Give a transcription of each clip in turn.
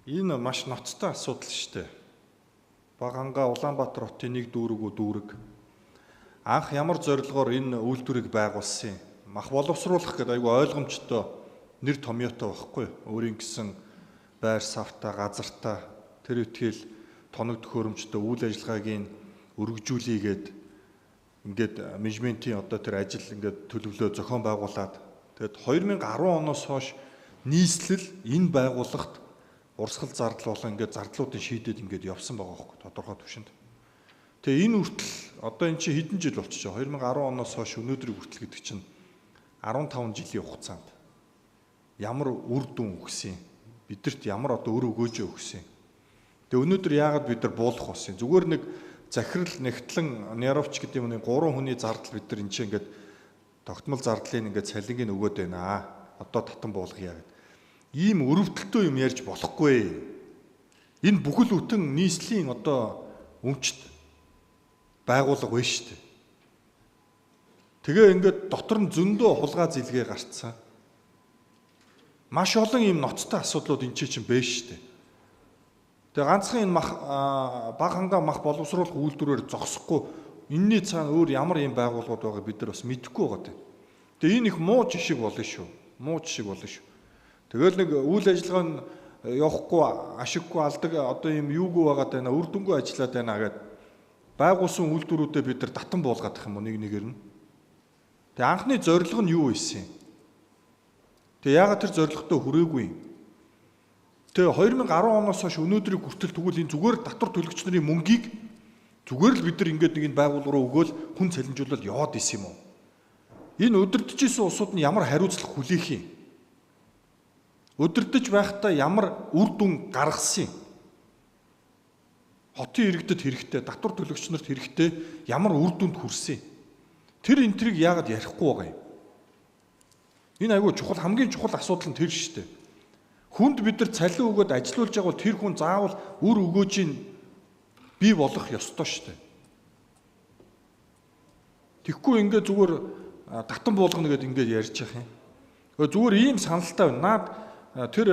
Энэ маш ноцтой асуудал шүү дээ. Баганга Улаанбаатар хотын нэг дүүрэг. Анх ямар зорилгоор энэ үйлдвэрийг байгуулсан юм? Мах боловсруулах гэдэг айгүй ойлгомжтой нэр томьёотой байхгүй. Өөрийн гэсэн байр савтаа, газартаа тэр үтгэл тоног төхөөрөмжтэй үйл ажиллагаагийн өргөжүүлээгээд ингээд менежментийн одоо тэр ажил ингээд төлөвлөө зохион байгуулад тэгээд 2010 оноос хойш нийслэл энэ байгууллагт урсгал зардал болон ингээд зардлуудын шийдэд ингээд явсан байгаа байхгүй тодорхой түвшинд. Тэгээ энэ үртэл одоо эн чинь хэдэн жил болчихоо 2010 оноос хойш өнөөдрийг хүртэл гэдэг чинь 15 жилийн хугацаанд ямар үр дүн өгсөн бидэрт ямар одоо өр өгөөжөө өгсөн. Тэгээ өнөөдөр яагаад бид нар буулах болсон? Зүгээр нэг захирал нэгтлэн Няровч гэдэг юм нэг 3 хүний зардал бид нар энэ чинь ингээд тогтмол зардлын ингээд цалингийн өгөөд байна. Одоо татан буулгая гэдэг. Ийм өрөвдөлтөө юм ярьж болохгүй. Энэ бүхэл бүтэн нийслэлийн одоо өмчт байгуулга байна шүү дээ. Тэгээ ингээд дотор нь зөндөө хулгай зилгээ гарцсан. Маш олон ийм ноцтой асуудлууд энэ чинь байна шүү дээ. Тэгээ ганцхан энэ баг хангаа мах боловсруулах үйлдвэрээр зогсохгүй энэний цаана өөр ямар ийм байгууллагууд байгааг бид нар бас мэдэхгүй байгаа дээ. Тэгээ энэ их муу жишг болно шүү. Муу жишг болно шүү. Тэгэл нэг үйл ажиллагаа нь явахгүй ашиггүй алдаг одоо ийм юугүй байгаад байна үр дүнгүй ажиллаад байна гэд байгуулсан үйлдвэрүүдэд бид нар татан буулгаад их юм уу нэг нэгээр нь. Тэгээ анхны зорилго нь юу байсан юм? Тэгээ яагаад тэр зорилготой хүрээгүй юм? Тэгээ 2010 оноос хойш өнөөдрийг хүртэл тэгвэл энэ зүгээр татвар төлөгч нарын мөнгийг зүгээр л бид нар ингээд нэг энэ байгууллага руу өгөөл хүн цалинжуулаад яваад исэн юм уу? Энэ өдөртөжсэн улсууд нь ямар хариуцлага хүлээх юм? Өдөртөж байхдаа ямар үр дүн гаргасан юм? Хотын иргэдэд хэрэгтэй, татвар төлөгч нарт хэрэгтэй ямар үр дүнд хүрсэн юм? Тэр энтрийг яагаад ярихгүй байгаа юм? Энэ айгүй чухал хамгийн чухал асуудал нь тэр шүү дээ. Хүнд бид нар цалин өгөөд ажилуулж байгаа бол тэр хүн заавал үр өгөөжийг бий болгох ёстой шүү дээ. Тэгэхгүй ингээд зүгээр татан буулгана гэдээ ингээд ярьж явах юм. Зүгээр ийм саналтай байна. Наад тэр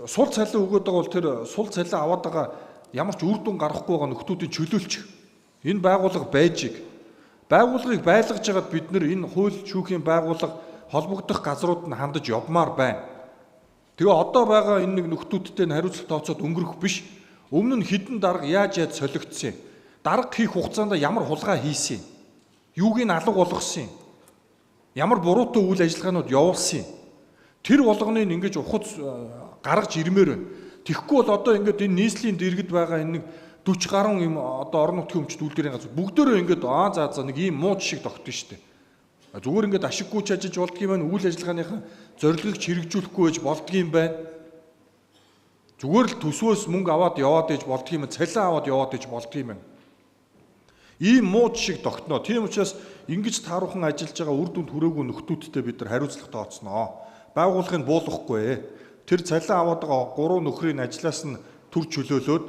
сул цалин өгөөд байгаа бол тэр сул цалин аваад байгаа ямар ч үр дүн гаргахгүй байгаа нөхдүүдийн чөлөөлчих. Энэ байгууллага байжиг. Байгууллагыг байлгаж байгаад бид нар энэ хууль шүүхийн байгууллага холбогдох газрууд нь хандаж явмаар байна. Тэгээ одоо байгаа энэ нэг нөхдүүдтэй хариуцлага тооцоод өнгөрөх биш. Өмнө нь хідэн дарга яаж солигдсон юм? Дарга хийх хугацаанд ямар хулгай хийсэн юм? Юуг нь алга болгосон юм? Ямар буруутай үйл ажиллагаанууд явуулсан юм? Тэр болгоныг ингэж ухаж гаргаж ирмээр байна. Тэгэхгүй бол одоо ингээд энэ нийслэлийн дэргэд байгаа энэ нэг 40 гаруй юм одоо орон нутгийн өмчт үйлдвэрийн газар бүгдөө ингээд за нэг ийм муу жишг тогтно шүү дээ. Зүгээр ингээд ашиггүй чажиж болдго юм байна. Үйл ажиллагааныхаа зорилгыг хэрэгжүүлэхгүй байж болдго юм байна. Зүгээр л төсвөөс мөнгө аваад яваад иж болдго юм, цалин аваад яваад иж болдго юм байна. Ийм муу жишг тогтноо. Тийм учраас ингэж тааруухан ажиллаж байгаа үр дүнд хүрээгүй нөхдүүдтэй бид нар хариуцлага тооцноо. Байгууллагыг буулгахгүй. Тэр цалин аваад байгаа 3 нөхрийн ажлаас нь төр чөлөөлөөд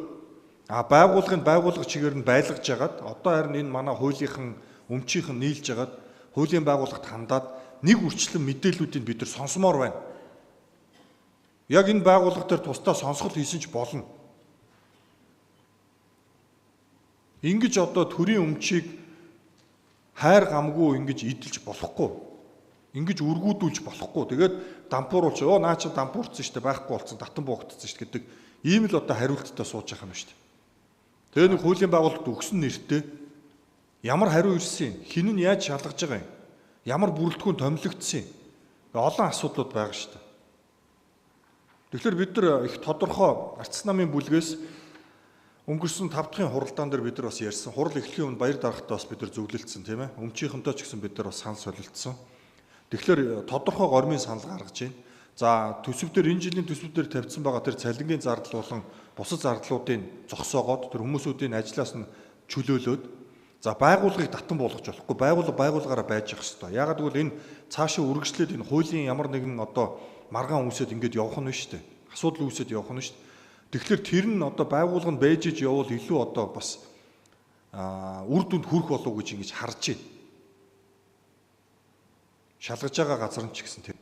байгууллага чигээр нь байлгаж ягаад одоо харин энэ манай хуулийнхан өмчийнхэн нийлж ягаад хуулийн байгууллагт хандаад нэг үрчлэн мэдээллүүдийг бид нар сонсомоор байна. Яг энэ байгууллага дээр тусдаа сонсгол хийсэн ч болно. Ингэж одоо төрийн өмчийг хайр гамгүй ингэж идэлж болохгүй. Ингэж үргүүдүүлж болохгүй. Тэгээд дампууруулж наа чи дампуурцсан шүү дээ байхгүй болцсон татан буугдсан шүү дээ гэдэг ийм л одоо хариулттай сууж байгаа юм шүү дээ. Тэгээ нэг хуулийн байгууллагт өгсөн нэртэй ямар хариу ирсэн юм? Хин нь яаж шалгаж байгаа юм? Ямар бүрэлдэхүүн томилогдсон юм? Олон асуудлууд байгаа шүү дээ. Тэгэхээр бид нар их тодорхой арц намын бүлгээс өнгөрсөн 5 дахь хуралдаан дээр бид нар бас ярьсан. Хурал эхлэхийн өмнө баяр даргатаа бас бид нар зөвлөлдсөн тийм ээ. Өмчийнхөнтэй ч гэсэн бид нар бас санал солилцсон. Тэгэхээр тодорхой гормын санал гаргаж байна. За төсөв дээр энэ жилийн төсөв дээр тавьсан байгаа тэр цалингийн зардал болон бусад зардлуудыг зогсоогоод тэр хүмүүсүүдийн ажлаас нь чөлөөлөөд за байгууллагыг татан болгож болохгүй байгууллагаараа байж явах хэрэгтэй. Яагаад гэвэл энэ цаашаа үргэлжлээд энэ хуулийн ямар нэгэн одоо маргаан үүсээд ингэж явах нь шүү дээ. Асуудал үүсээд явах нь шүү дээ. Тэгэхээр тэр нь одоо байгууллага нь байж иж явбал илүү одоо бас үр дүнд хүрэх болов уу гэж ингэж харж байна. Шалгаж байгаа газар нь ч гэсэн тэр